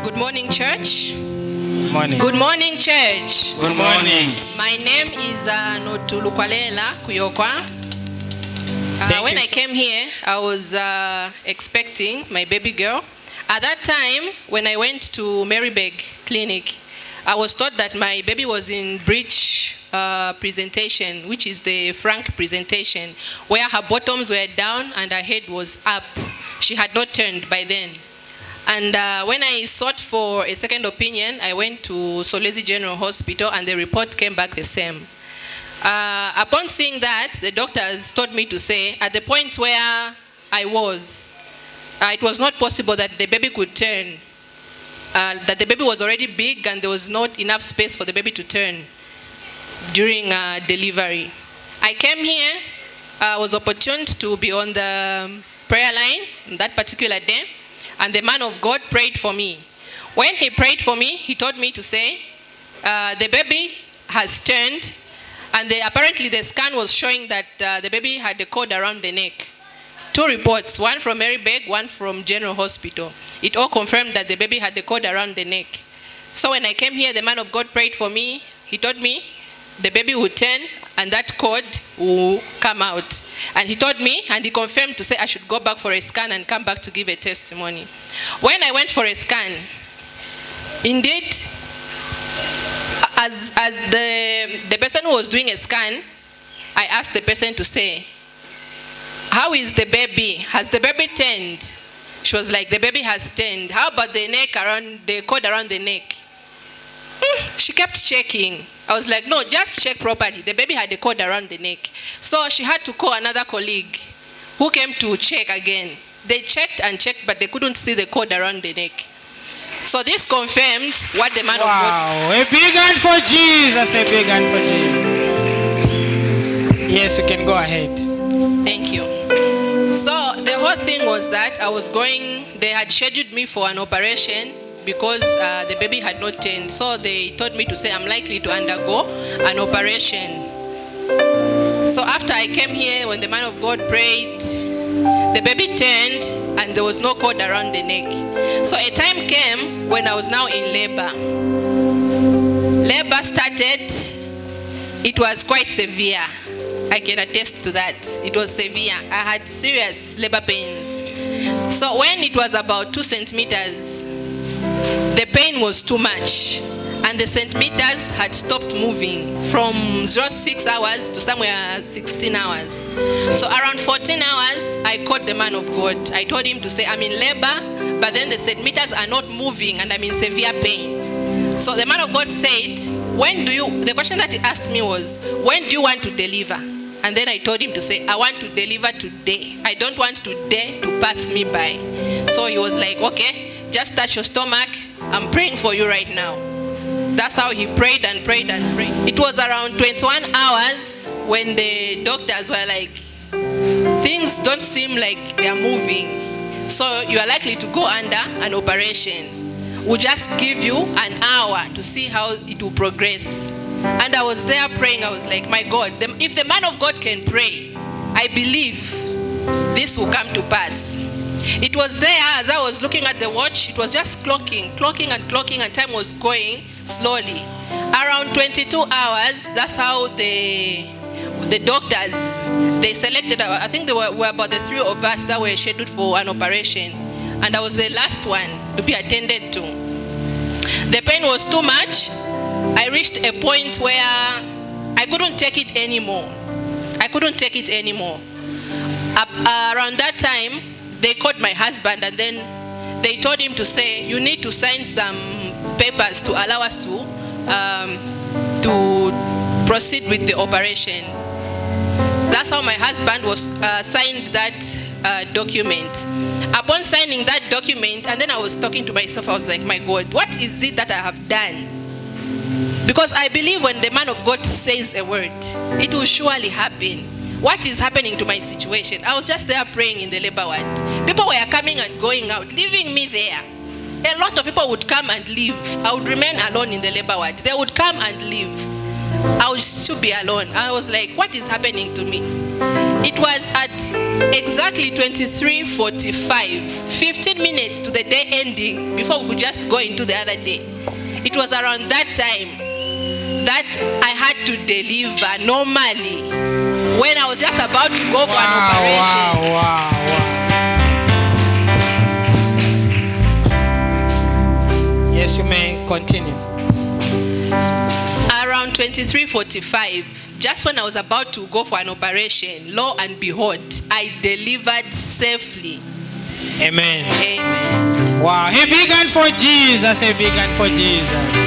Good morning, church. Morning. Good morning, church. Good morning. My name is Notulukwalela Kuyokwa. When I came here, I was expecting my baby girl. At that time, when I went to Maryberg Clinic, I was told that my baby was in breech presentation, which is the frank presentation, where her bottoms were down and her head was up. She had not turned by then. And when I sought for a second opinion, I went to Solwezi General Hospital, and the report came back the same. Upon seeing that, the doctors told me to say, at the point where I was, it was not possible that the baby could turn, that the baby was already big and there was not enough space for the baby to turn during delivery. I came here, I was opportuned to be on the prayer line that particular day, and the man of God prayed for me. When he prayed for me, he told me to say, the baby has turned, and apparently the scan was showing that the baby had a cord around the neck. Two reports, one from Maryberg, one from General Hospital. It all confirmed that the baby had the cord around the neck. So when I came here, the man of God prayed for me. He told me the baby would turn and that cord will come out. And he told me, and he confirmed to say I should go back for a scan and come back to give a testimony. When I went for a scan, indeed, as the person who was doing a scan, I asked the person to say, how is the baby? Has the baby turned? She was like, the baby has turned. How about the cord around the neck? She kept checking. I was like, no, just check properly. The baby had a cord around the neck. So she had to call another colleague who came to check again. They checked and checked, but they couldn't see the cord around the neck. So this confirmed what the man of God... Wow, a big hand for Jesus, a big hand for Jesus. Yes, you can go ahead. Thank you. So the whole thing was that they had scheduled me for an operation because the baby had not turned. So they told me to say I'm likely to undergo an operation. So after I came here, when the man of God prayed, the baby turned and there was no cord around the neck. So a time came when I was now in labor. Labor started. It was quite severe. I can attest to that. It was severe. I had serious labor pains. So when it was about 2 centimeters, the pain was too much, and the centimeters had stopped moving from 6 hours to somewhere 16 hours. So around 14 hours, I called the man of God. I told him to say, I'm in labor, but then the centimeters are not moving, and I'm in severe pain. So the man of God said, the question that he asked me was, when do you want to deliver? And then I told him to say, I want to deliver today. I don't want today to pass me by. So he was like, okay, just touch your stomach. I'm praying for you right now. That's how he prayed and prayed and prayed. It was around 21 hours when the doctors were like, things don't seem like they're moving. So you are likely to go under an operation. We'll just give you an hour to see how it will progress. And I was there praying. I was like, my God, if the man of God can pray, I believe this will come to pass. It was there as I was looking at the watch. It was just clocking, and time was going slowly. Around 22 hours, that's how the doctors, they selected, I think there were about the 3 of us that were scheduled for an operation. And I was the last one to be attended to. The pain was too much. I reached a point where I couldn't take it anymore. Around that time, they called my husband, and then they told him to say, you need to sign some papers to allow us to proceed with the operation. That's how my husband signed that document. Upon signing that document, and then I was talking to myself, I was like, my God, what is it that I have done? Because I believe when the man of God says a word, it will surely happen. What is happening to my situation? I was just there praying in the labor ward. People were coming and going out, leaving me there. A lot of people would come and leave. I would remain alone in the labor ward. They would come and leave. I would still be alone. I was like, what is happening to me? It was at exactly 23:45, 15 minutes to the day ending before we could just go into the other day. It was around that time that I had to deliver normally when I was just about to go for an operation. Wow. Yes, you may continue. Around 23:45, just when I was about to go for an operation, lo and behold, I delivered safely. Amen. Amen. Wow. A big hand for Jesus. A big hand for Jesus.